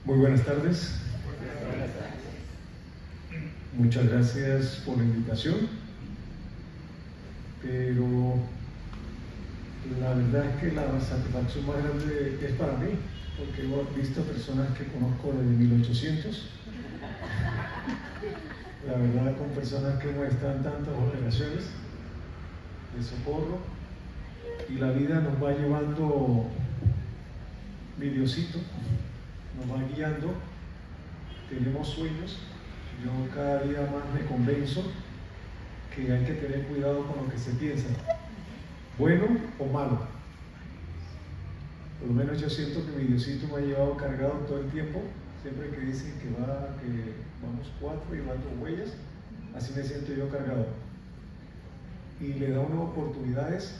Muy buenas tardes. Muchas gracias por la invitación, pero la verdad es que la satisfacción más grande es para mí, porque he visto personas que conozco desde 1800, la verdad, con personas que hemos estado en tantas operaciones de socorro, y la vida nos va llevando, mi Diosito nos va guiando, tenemos sueños. Yo cada día más me convenzo que hay que tener cuidado con lo que se piensa, bueno o malo. Por lo menos yo siento que mi Diosito me ha llevado cargado todo el tiempo. Siempre que dicen que vamos 4 y van 2 huellas, así me siento yo cargado. Y le da unas oportunidades.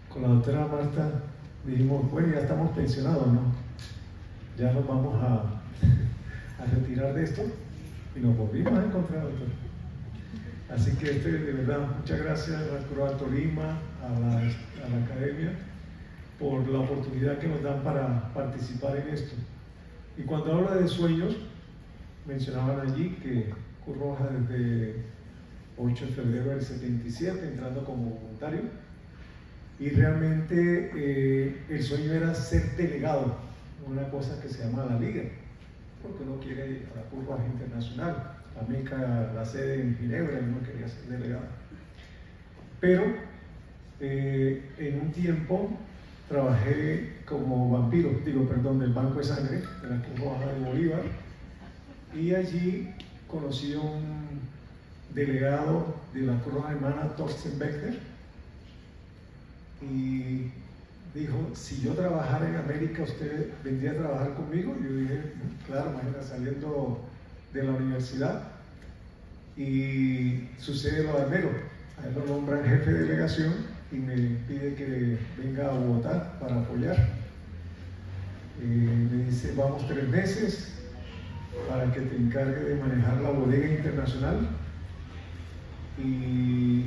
Con la doctora Marta dijimos, bueno, ya estamos pensionados, ¿no? Ya nos vamos a retirar de esto, y nos volvimos a encontrar, doctor. Así que de verdad, muchas gracias a la Cruz Alto Lima, a la academia, por la oportunidad que nos dan para participar en esto. Y cuando habla de sueños, mencionaban allí que Cruz Roja desde 8 de febrero del 77, entrando como voluntario, y realmente el sueño era ser delegado, una cosa que se llama la Liga, porque uno quiere ir a la Cruz Roja Internacional. América, la sede en Ginebra, y uno quería ser delegado. Pero en un tiempo trabajé como vampiro, del Banco de Sangre, de la Cruz Roja de Bolívar, y allí conocí a un delegado de la Cruz Roja alemana, Thorsten Beckner, y dijo, si yo trabajara en América, ¿usted vendría a trabajar conmigo? Y yo dije, claro, imagínate, saliendo de la universidad, y sucede lo de Armero. A él lo nombran jefe de delegación y me pide que venga a Bogotá para apoyar. Me dice, vamos 3 meses para que te encargue de manejar la bodega internacional. Y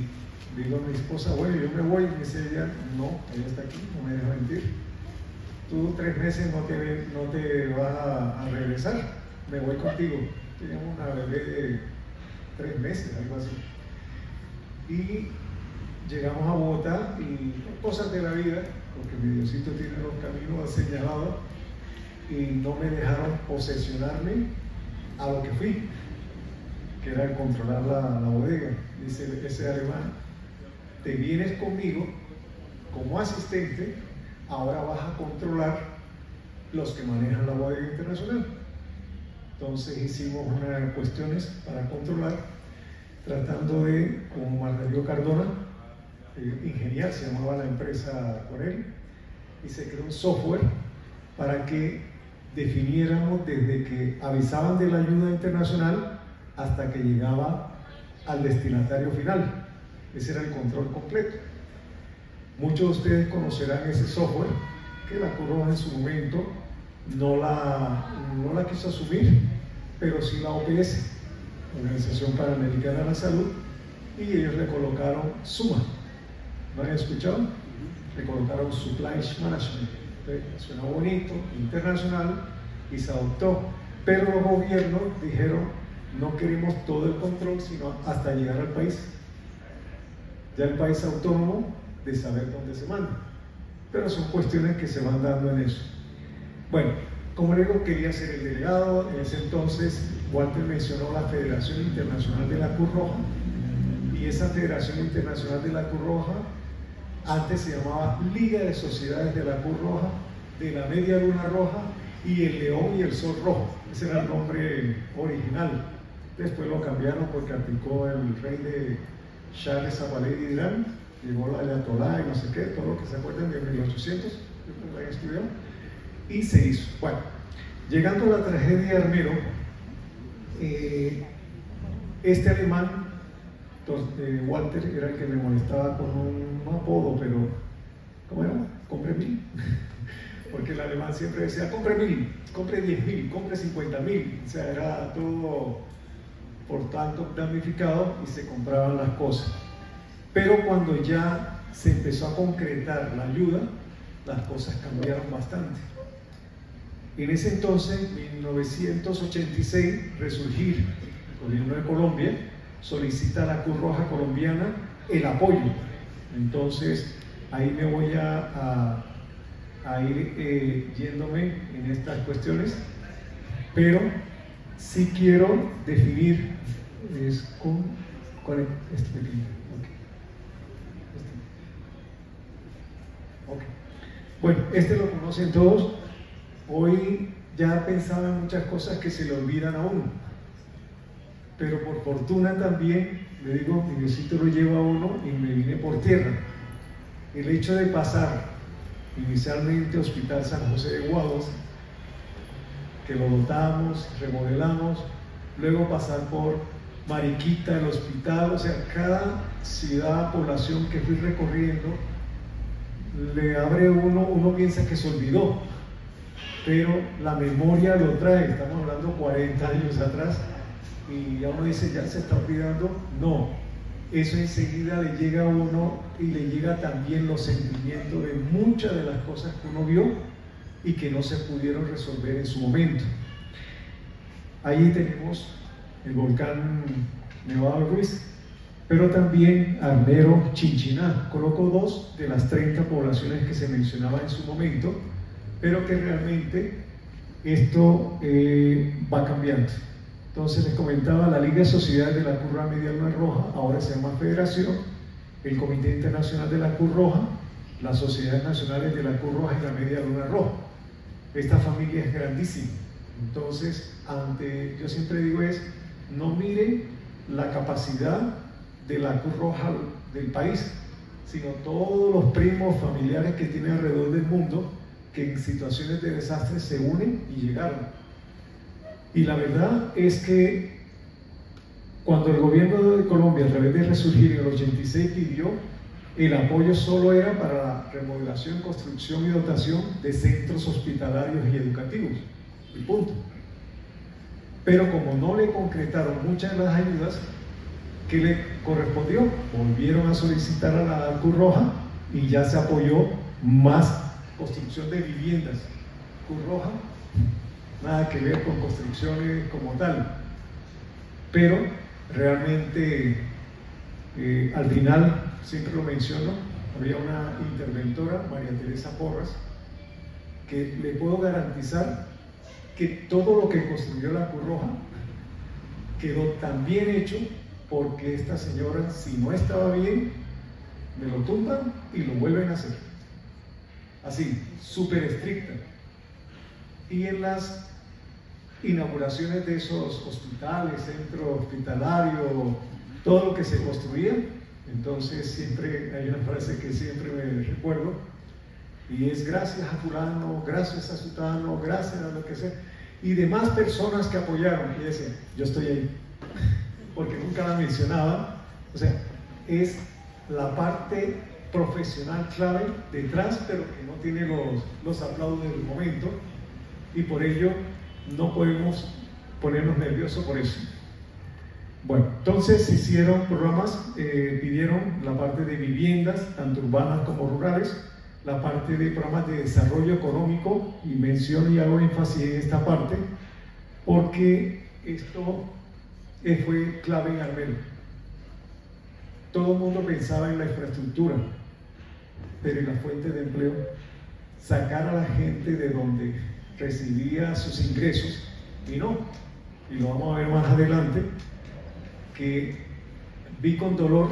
digo a mi esposa, bueno, yo me voy. Y me dice ella, no, ella está aquí, no me deja mentir. Tú 3 meses no te vas a regresar, me voy contigo. Tenemos una bebé de 3 meses, algo así. Y llegamos a Bogotá, y cosas de la vida, porque mi Diosito tiene los caminos señalados, y no me dejaron posesionarme a lo que fui, que era controlar la bodega. Dice ese alemán, te vienes conmigo como asistente, ahora vas a controlar los que manejan la bodega internacional. Entonces hicimos unas cuestiones para controlar, tratando de, como Margario Cardona, ingeniar, se llamaba la empresa con él, y se creó un software para que definiéramos desde que avisaban de la ayuda internacional hasta que llegaba al destinatario final. Ese era el control completo. Muchos de ustedes conocerán ese software, que la Cruz Roja en su momento no la quiso asumir, pero sí la OPS, Organización Panamericana de la Salud, y ellos le colocaron SUMA. ¿No han escuchado? Le colocaron Supply Management. Suena bonito, internacional, y se adoptó. Pero los gobiernos dijeron, no queremos todo el control, sino hasta llegar al país. Ya el país autónomo de saber dónde se manda. Pero son cuestiones que se van dando en eso. Bueno, como le digo, quería ser el delegado. En ese entonces Walter mencionó la Federación Internacional de la Cruz Roja, y esa Federación Internacional de la Cruz Roja antes se llamaba Liga de Sociedades de la Cruz Roja, de la Media Luna Roja y el León y el Sol Rojo. Ese era el nombre original. Después lo cambiaron porque aplicó el rey de Charles Zabalé de Irán, llegó la Ayatolá y no sé qué, todo lo que se acuerdan de 1800, yo lo había estudiado, y se hizo. Bueno, llegando a la tragedia de Armero, este alemán, Walter, era el que me molestaba con un apodo, pero ¿cómo era? Compre 1000. Porque el alemán siempre decía, compre 1000, compre 10.000, compre 50.000. O sea, era todo, por tanto, damnificado, y se compraban las cosas. Pero cuando ya se empezó a concretar la ayuda, las cosas cambiaron bastante. En ese entonces, 1986, Resurgir, el gobierno de Colombia, solicita a la Cruz Roja colombiana el apoyo. Entonces, ahí me voy a ir yéndome en estas cuestiones, pero sí quiero definir, es con este pequeño. Okay. Bueno, este lo conocen todos. Hoy ya pensaba en muchas cosas que se le olvidan a uno, pero por fortuna también, le digo, mi Diosito lo lleva a uno y me vine por tierra. El hecho de pasar inicialmente Hospital San José de Guados, que lo dotamos, remodelamos, luego pasar por Mariquita, el hospital, o sea, cada ciudad, población que fui recorriendo, le abre uno piensa que se olvidó, pero la memoria lo trae. Estamos hablando 40 años atrás y ya uno dice, ya se está olvidando. No, eso enseguida le llega a uno y le llega también los sentimientos de muchas de las cosas que uno vio y que no se pudieron resolver en su momento. Ahí tenemos el volcán Nevado Ruiz, pero también Armero, Chinchiná. Coloco dos de las 30 poblaciones que se mencionaban en su momento, pero que realmente esto va cambiando. Entonces les comentaba, la Liga de Sociedades de la Cruz Roja Media Luna Roja ahora se llama Federación, el Comité Internacional de la Cruz Roja, las Sociedades Nacionales de la Cruz Roja y la Media Luna Roja. Esta familia es grandísima. Entonces, yo siempre digo no miren la capacidad de la Cruz Roja del país, sino todos los primos familiares que tiene alrededor del mundo que en situaciones de desastre se unen y llegaron. Y la verdad es que cuando el gobierno de Colombia, a través de Resurgir en el 86, pidió, el apoyo solo era para la remodelación, construcción y dotación de centros hospitalarios y educativos, y punto. Pero como no le concretaron muchas de las ayudas que le correspondió, volvieron a solicitar a la Cruz Roja y ya se apoyó más construcción de viviendas. Cruz Roja, nada que ver con construcciones como tal, pero realmente al final, siempre lo menciono, había una interventora, María Teresa Porras, que le puedo garantizar que todo lo que construyó la Cruz Roja quedó tan bien hecho, porque esta señora, si no estaba bien, me lo tumban y lo vuelven a hacer. Así, súper estricta. Y en las inauguraciones de esos hospitales, centro hospitalario, todo lo que se construía, entonces siempre hay una frase que siempre me recuerdo, y es gracias a fulano, gracias a sutano, gracias a lo que sea, y demás personas que apoyaron, y decían, yo estoy ahí, porque nunca la mencionaba. O sea, es la parte profesional clave detrás, pero que no tiene los aplausos del momento, y por ello no podemos ponernos nerviosos por eso. Bueno, entonces se hicieron programas, pidieron la parte de viviendas, tanto urbanas como rurales, la parte de programas de desarrollo económico, y menciono y hago énfasis en esta parte, porque esto fue clave en Armero. Todo el mundo pensaba en la infraestructura, pero en la fuente de empleo, sacar a la gente de donde recibía sus ingresos, y no, y lo vamos a ver más adelante, que vi con dolor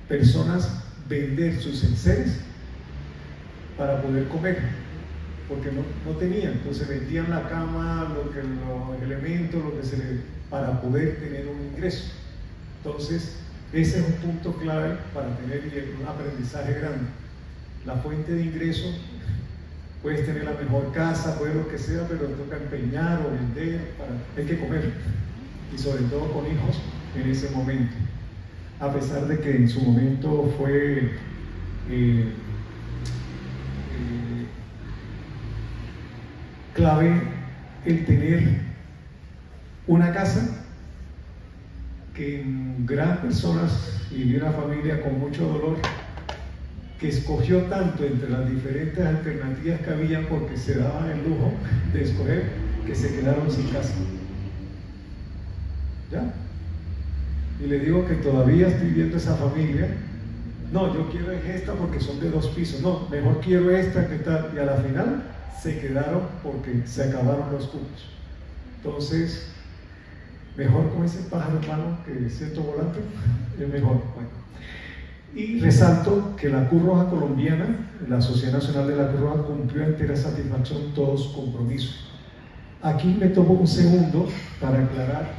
personas vender sus enseres para poder comer, porque no tenían, entonces vendían la cama, los elementos, para poder tener un ingreso. Entonces, ese es un punto clave para tener un aprendizaje grande. La fuente de ingreso, puedes tener la mejor casa, puedes lo que sea, pero te toca empeñar o vender, hay que comer, y sobre todo con hijos en ese momento, a pesar de que en su momento fue clave el tener una casa que en gran personas y de una familia con mucho dolor que escogió tanto entre las diferentes alternativas que había porque se daban el lujo de escoger, que se quedaron sin casa. ¿Ya? Y le digo que todavía estoy viendo esa familia. No, yo quiero esta porque son de 2 pisos. No, mejor quiero esta que tal. Y a la final se quedaron porque se acabaron los cupos. Entonces, mejor con ese pájaro hermano que cierto volante, es mejor. Bueno. Y resalto que la Cruz Roja Colombiana, la Sociedad Nacional de la Cruz Roja, cumplió entera satisfacción todos sus compromisos. Aquí me tomo un segundo para aclarar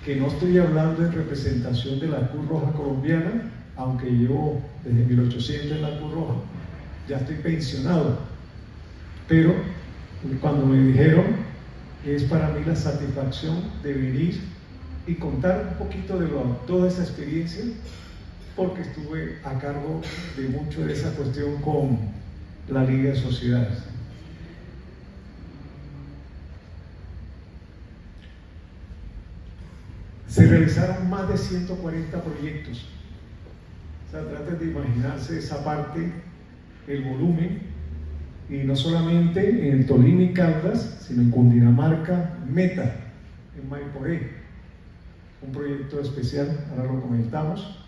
que no estoy hablando en representación de la Cruz Roja Colombiana, aunque llevo desde 1800 en la Cruz Roja, ya estoy pensionado, pero cuando me dijeron, es para mí la satisfacción de venir y contar un poquito de toda esa experiencia, porque estuve a cargo de mucho de esa cuestión con la Liga de Sociedades. Se realizaron más de 140 proyectos. O sea, traten de imaginarse esa parte, el volumen, y no solamente en Tolima y Caldas, sino en Cundinamarca, Meta, en Maiporé, un proyecto especial, ahora lo comentamos.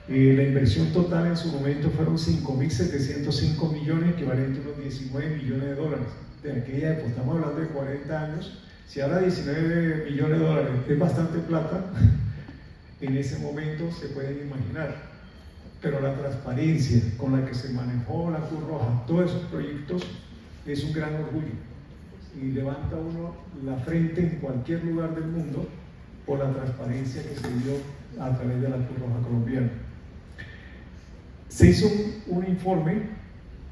La inversión total en su momento fueron 5.705 millones, equivalente a unos 19 millones de dólares. De aquella época, estamos hablando de 40 años. Si ahora 19 millones de dólares es bastante plata, en ese momento se pueden imaginar. Pero la transparencia con la que se manejó la Cruz Roja, todos esos proyectos, es un gran orgullo. Y levanta uno la frente en cualquier lugar del mundo por la transparencia que se dio a través de la Cruz Roja Colombiana. Se hizo un informe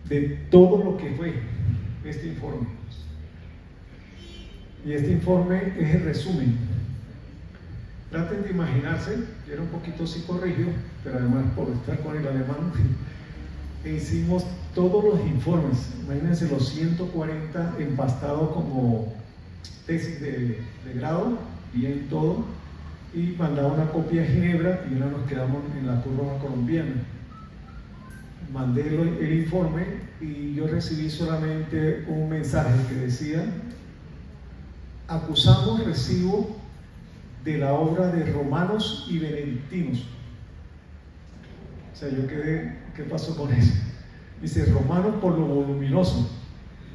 de todo lo que fue este informe. Y este informe es el resumen. Traten de imaginarse, yo era un poquito psicorrígido, pero además por estar con el alemán, hicimos todos los informes. Imagínense los 140 empastados como tesis de grado, bien todo, y mandaba una copia a Ginebra y ahora nos quedamos en la Cruz Roja Colombiana. Mandé el informe y yo recibí solamente un mensaje que decía: acusamos recibo de la obra de romanos y benedictinos. O sea, yo quedé, ¿qué pasó con eso? Dice, romano por lo voluminoso.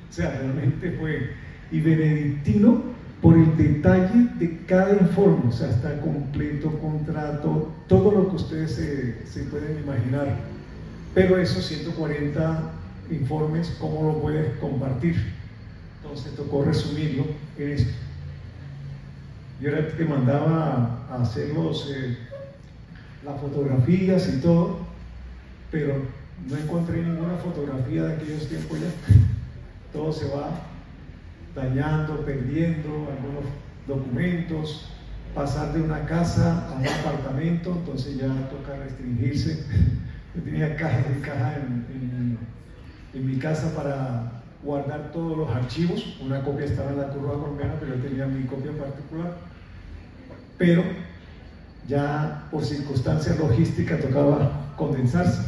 O sea, realmente fue, y benedictino por el detalle de cada informe. O sea, está completo, contrato, todo lo que ustedes se pueden imaginar. Pero esos 140 informes, ¿cómo lo puedes compartir? Entonces tocó resumirlo en esto. Yo era el que mandaba a hacer las fotografías y todo, pero no encontré ninguna fotografía de aquellos tiempos ya. Todo se va dañando, perdiendo, algunos documentos, pasar de una casa a un apartamento, entonces ya toca restringirse. Yo tenía cajas y cajas en mi casa para guardar todos los archivos. Una copia estaba en la Cruz Roja Colombiana, pero yo tenía mi copia particular. Pero ya por circunstancias logísticas tocaba condensarse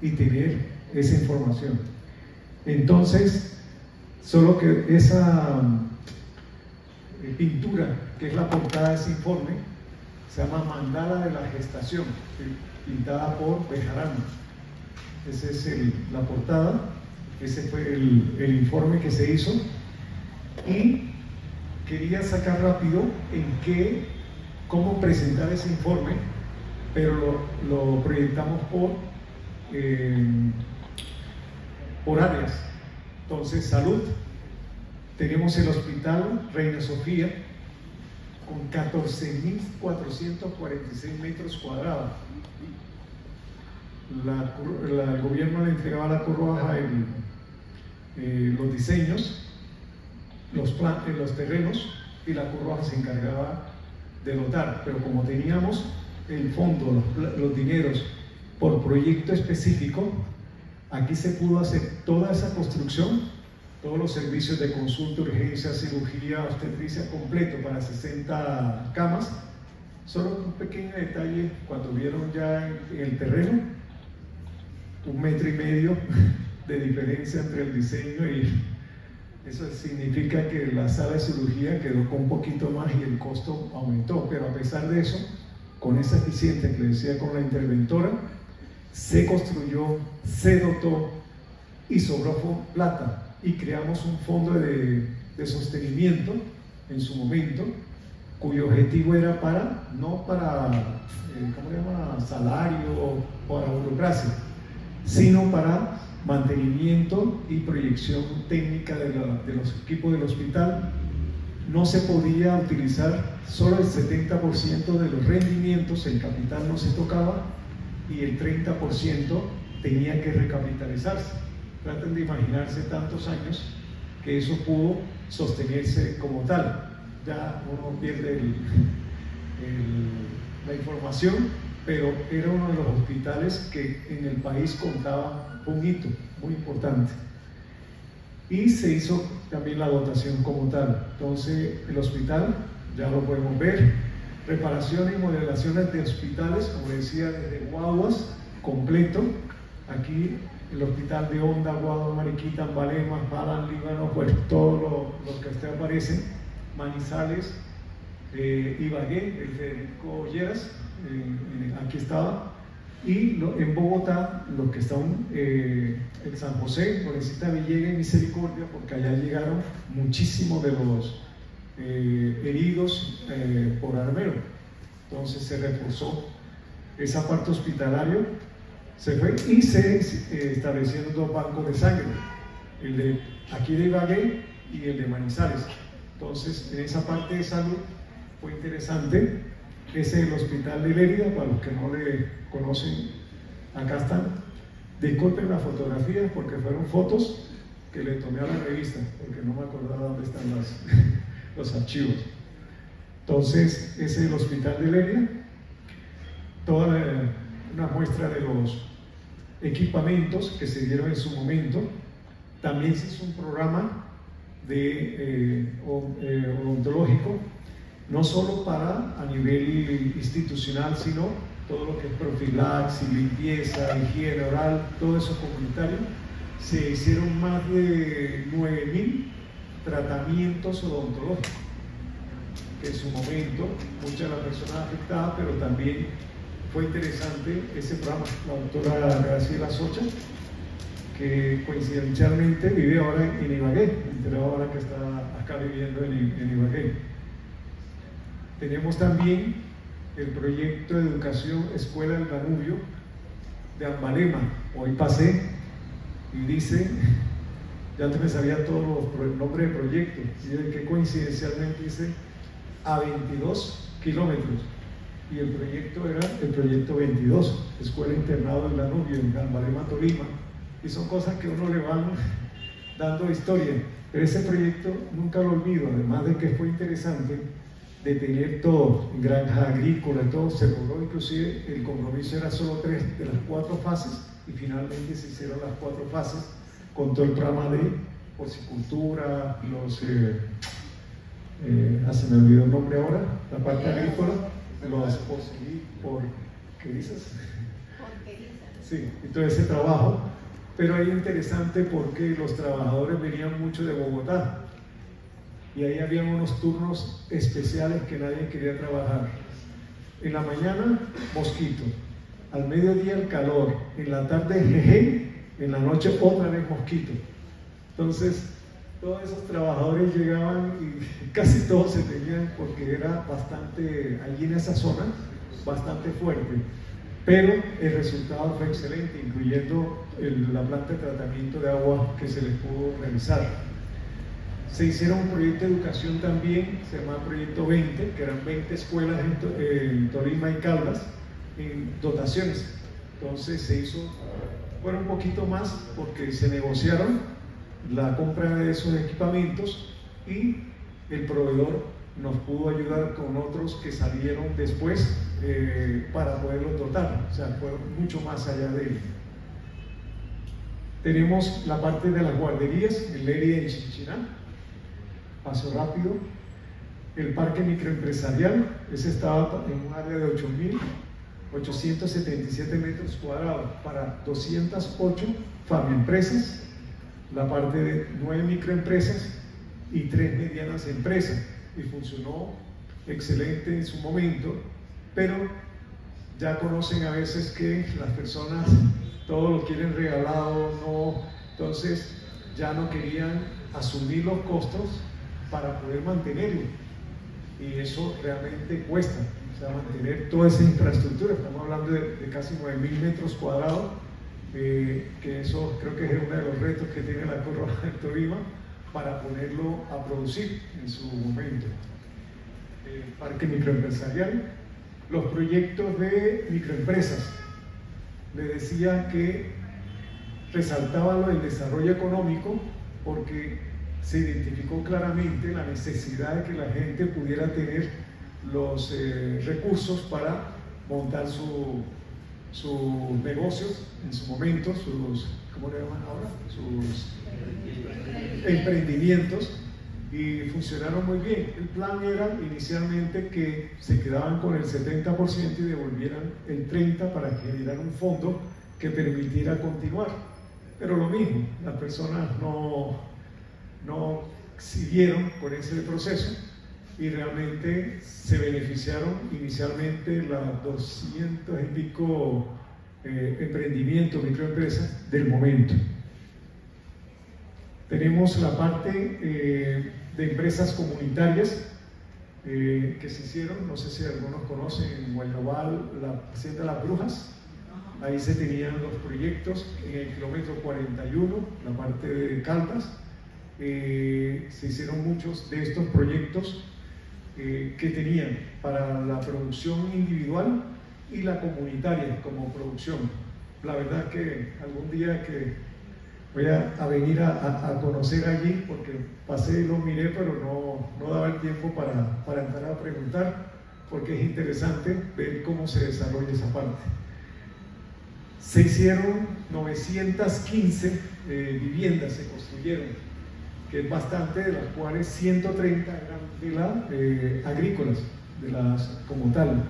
y tener esa información. Entonces, solo que esa pintura, que es la portada de ese informe, se llama Mandala de la Gestación, pintada por Bejarano. Esa es la portada. Ese fue el informe que se hizo, y quería sacar rápido cómo presentar ese informe, pero lo proyectamos por áreas. Entonces, salud, tenemos el Hospital Reina Sofía con 14.446 metros cuadrados. El gobierno le entregaba a la Cruz Roja los diseños, los terrenos, y la Cruz Roja se encargaba de dotar, pero como teníamos el fondo, los dineros por proyecto específico, aquí se pudo hacer toda esa construcción, todos los servicios de consulta, urgencia, cirugía, obstetricia completo para 60 camas. Solo un pequeño detalle: cuando vieron ya en el terreno, 1,5 metros de diferencia entre el diseño y eso significa que la sala de cirugía quedó con un poquito más y el costo aumentó, pero a pesar de eso, con esa eficiencia que le decía con la interventora, se construyó, se dotó y sobró plata y creamos un fondo de sostenimiento en su momento, cuyo objetivo era no para ¿cómo se llama? Salario o para burocracia, sino para mantenimiento y proyección técnica de los equipos del hospital. No se podía utilizar, solo el 70% de los rendimientos, el capital no se tocaba y el 30% tenía que recapitalizarse. Traten de imaginarse tantos años que eso pudo sostenerse como tal. Ya uno pierde la información, pero era uno de los hospitales que en el país contaba un hito muy importante. Y se hizo también la dotación como tal. Entonces, el hospital, ya lo podemos ver, reparaciones y modelaciones de hospitales, como decía, desde Guaguas, completo. Aquí el hospital de Honda, Guaduas, Mariquita, Ambalema, Palan, Líbano, pues todo lo que usted aparece, Manizales, Ibagué, el Federico Lleras, aquí estaba, y en Bogotá, lo que están en San José, Florecita Villegas y Misericordia, porque allá llegaron muchísimos de los heridos por Armero. Entonces se reforzó esa parte hospitalaria, se fue y se establecieron 2 bancos de sangre, el de aquí de Ibagué y el de Manizales. Entonces, en esa parte de salud fue interesante. Ese es el hospital de Lérida, para los que no le conocen, acá están. Disculpen las fotografías porque fueron fotos que le tomé a la revista, porque no me acordaba dónde están los archivos. Entonces, ese es el hospital de Lérida. Toda una muestra de los equipamientos que se dieron en su momento. También se hizo un programa odontológico, no solo para a nivel institucional, sino todo lo que es profilaxis, limpieza, higiene oral, todo eso comunitario. Se hicieron más de 9.000 tratamientos odontológicos, que en su momento muchas de las personas afectadas, pero también fue interesante ese programa. La doctora Graciela Socha, que coincidencialmente vive ahora en Ibagué, pero ahora que está acá viviendo en Ibagué. Tenemos también el proyecto de educación Escuela del Danubio de Ambalema. Hoy pasé y dice, ya te me sabía todos los nombres de proyectos, y que coincidencialmente dice a 22 kilómetros. Y el proyecto era el proyecto 22, Escuela Internado del Danubio en Ambalema, Tolima. Y son cosas que uno le van dando historia, pero ese proyecto nunca lo olvido, además de que fue interesante de tener todo, granja agrícola, todo se logró. Inclusive el compromiso era solo 3 de las 4 fases y finalmente se hicieron las 4 fases con todo el programa de porcicultura, se me olvidó el nombre ahora, la parte agrícola, porquerizas, sí, y todo ese trabajo. Pero ahí interesante porque los trabajadores venían mucho de Bogotá y ahí había unos turnos especiales que nadie quería trabajar. En la mañana, mosquito, al mediodía el calor, en la tarde jeje, en la noche otra vez mosquito. Entonces, todos esos trabajadores llegaban y casi todos se tenían, porque era bastante, allí en esa zona, bastante fuerte. Pero el resultado fue excelente, incluyendo la planta de tratamiento de agua que se les pudo realizar. Se hicieron un proyecto de educación también, se llama Proyecto 20, que eran 20 escuelas en Tolima y Caldas, en dotaciones. Entonces se hizo, fueron un poquito más porque se negociaron la compra de esos equipamientos y el proveedor nos pudo ayudar con otros que salieron después para poderlos dotar, o sea, fueron mucho más allá de él. Tenemos la parte de las guarderías en Lérida y en Chinchiná, paso rápido. El parque microempresarial, ese estaba en un área de 8.000 877 metros cuadrados para 208 farmaempresas, la parte de 9 microempresas y 3 medianas empresas, y funcionó excelente en su momento, pero ya conocen a veces que las personas todo lo quieren regalado, no, entonces ya no querían asumir los costos para poder mantenerlo, y eso realmente cuesta, o sea, mantener toda esa infraestructura. Estamos hablando de casi 9.000 metros cuadrados, que eso creo que es uno de los retos que tiene la Cruz Roja del Tolima para ponerlo a producir en su momento. Parque microempresarial, los proyectos de microempresas, le decía que resaltaba lo del desarrollo económico porque se identificó claramente la necesidad de que la gente pudiera tener los recursos para montar sus negocios en su momento, ¿cómo le llaman ahora? Sus emprendimientos, y funcionaron muy bien. El plan era inicialmente que se quedaban con el 70% y devolvieran el 30% para generar un fondo que permitiera continuar. Pero lo mismo, las personas no siguieron con ese proceso y realmente se beneficiaron inicialmente las 200 y pico emprendimientos, microempresas del momento. Tenemos la parte de empresas comunitarias que se hicieron, no sé si algunos conocen, en Guayabal, la Hacienda Las Brujas. Ahí se tenían los proyectos en el kilómetro 41, la parte de Caldas. Se hicieron muchos de estos proyectos que tenían para la producción individual y la comunitaria como producción. La verdad que algún día que voy a venir a conocer allí, porque pasé y lo miré, pero no daba el tiempo para entrar a preguntar, porque es interesante ver cómo se desarrolla esa parte. Se hicieron 915 viviendas, se construyeron, que es bastante, de las cuales 130 eran de las agrícolas, de las como tal.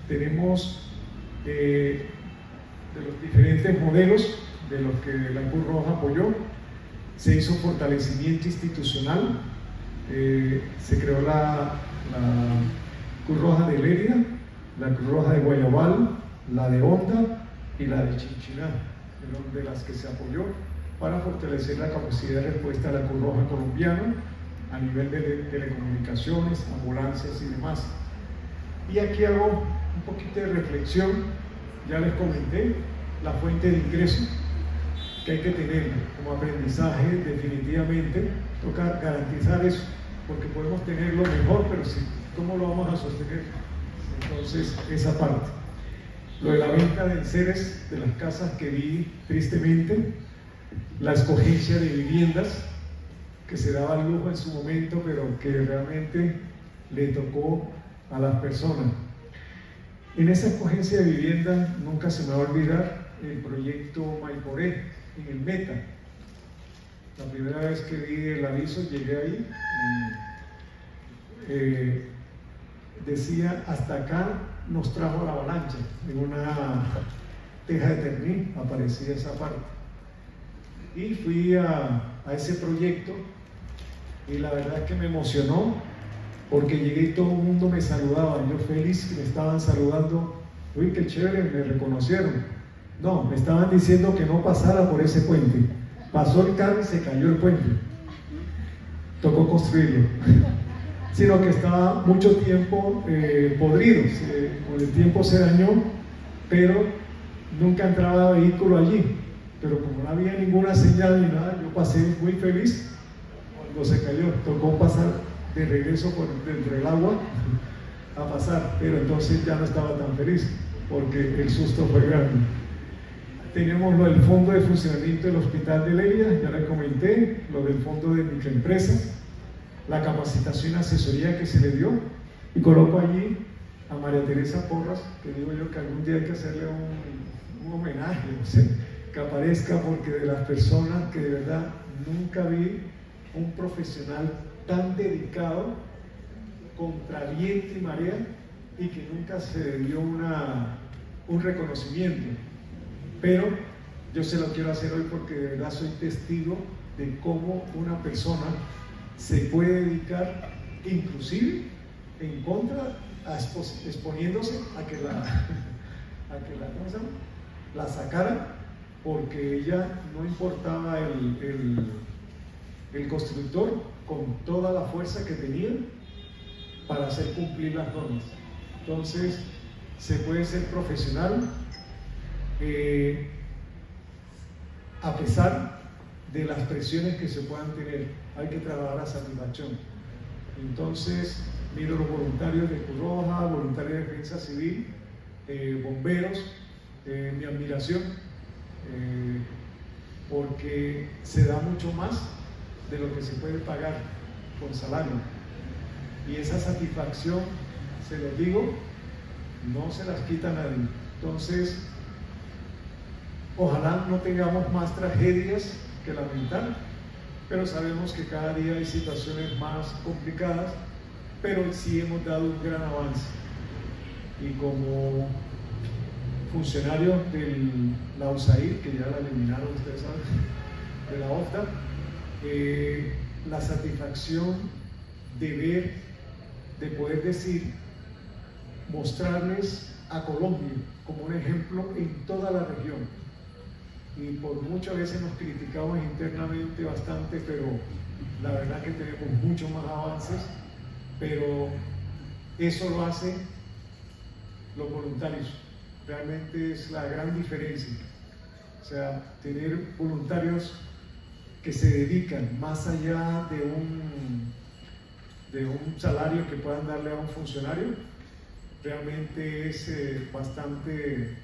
Tenemos de los diferentes modelos de los que la Cruz Roja apoyó. Se hizo fortalecimiento institucional, se creó la Cruz Roja de Lérida, la Cruz Roja de Guayabal, la de Honda y la de Chinchiná, de las que se apoyó para fortalecer la capacidad de respuesta de la Cruz Roja colombiana a nivel de telecomunicaciones, ambulancias y demás. Y aquí hago un poquito de reflexión. Ya les comenté la fuente de ingreso que hay que tener como aprendizaje. Definitivamente toca garantizar eso, porque podemos tenerlo mejor, pero sí, ¿cómo lo vamos a sostener? Entonces, esa parte. Lo de la venta de enseres de las casas que vi tristemente, la escogencia de viviendas que se daba al lujo en su momento, pero que realmente le tocó a las personas. En esa escogencia de vivienda nunca se me va a olvidar el proyecto Maiporé en el Meta. La primera vez que vi el aviso, llegué ahí y decía: hasta acá nos trajo la avalancha. En una teja de Terní aparecía esa parte. Y fui a ese proyecto y la verdad es que me emocionó, porque llegué y todo el mundo me saludaba, yo feliz que me estaban saludando. Uy, qué chévere, me reconocieron. No, me estaban diciendo que no pasara por ese puente. Pasó el carro y se cayó el puente. Tocó construirlo. Sino que estaba mucho tiempo podrido, con el tiempo se dañó, pero nunca entraba vehículo allí. Pero como no había ninguna señal ni nada, yo pasé muy feliz. Cuando se cayó, tocó pasar de regreso por dentro del agua a pasar, pero entonces ya no estaba tan feliz porque el susto fue grande. Tenemos lo del fondo de funcionamiento del Hospital de Lérida, ya les comenté, lo del fondo de microempresas, la capacitación y asesoría que se le dio, y coloco allí a María Teresa Porras, que digo yo que algún día hay que hacerle un homenaje, no sé, que aparezca, porque de las personas que de verdad nunca vi un profesional tan dedicado contra viento y marea, y que nunca se dio una un reconocimiento, pero yo se lo quiero hacer hoy porque de verdad soy testigo de cómo una persona se puede dedicar, inclusive en contra, exponiéndose a que ¿cómo se llama? La sacaran, porque ella no importaba el constructor con toda la fuerza que tenía para hacer cumplir las normas. Entonces, se puede ser profesional a pesar de las presiones que se puedan tener. Hay que trabajar a satisfacción. Entonces, miro los voluntarios de Cruz Roja, voluntarios de Defensa Civil, bomberos, mi admiración, porque se da mucho más de lo que se puede pagar con salario. Y esa satisfacción, se los digo, no se las quita nadie. Entonces, ojalá no tengamos más tragedias que lamentar, pero sabemos que cada día hay situaciones más complicadas, pero sí hemos dado un gran avance. Y como funcionario de la USAID, que ya la eliminaron, ustedes saben, de la OFDA, la satisfacción de ver, de poder decir, mostrarles a Colombia como un ejemplo en toda la región. Y por muchas veces nos criticamos internamente bastante, pero la verdad que tenemos muchos más avances, pero eso lo hacen los voluntarios. Realmente es la gran diferencia. O sea, tener voluntarios que se dedican más allá de un salario que puedan darle a un funcionario, realmente es bastante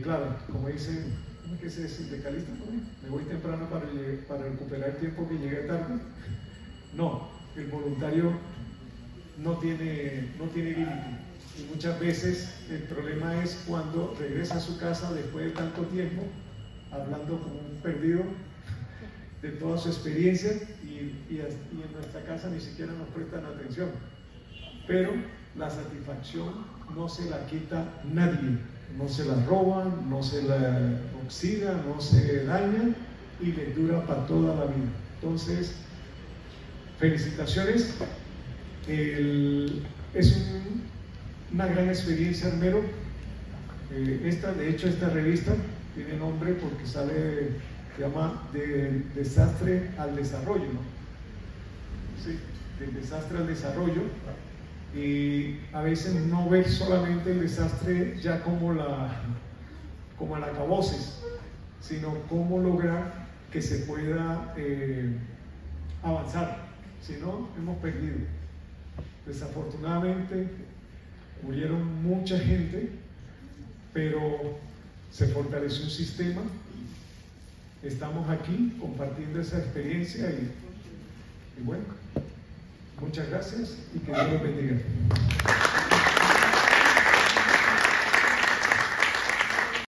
claro, como dicen, ¿cómo es que se sindicalista? Me voy temprano para recuperar el tiempo que llegué tarde. No, el voluntario no tiene límite. Y muchas veces el problema es cuando regresa a su casa después de tanto tiempo, hablando como un perdido de toda su experiencia, y en nuestra casa ni siquiera nos prestan atención. Pero la satisfacción no se la quita nadie, no se la roban, no se la oxida, no se daña y les dura para toda la vida. Entonces, felicitaciones. Es una gran experiencia, Armero. De hecho, esta revista tiene nombre porque se llama De Desastre al Desarrollo, ¿no? Sí, del desastre al desarrollo. Y a veces no ver solamente el desastre ya como el acaboses, sino cómo lograr que se pueda avanzar. Si no, hemos perdido. Desafortunadamente murieron mucha gente, pero se fortaleció un sistema. Estamos aquí compartiendo esa experiencia y bueno, muchas gracias y que Dios los bendiga.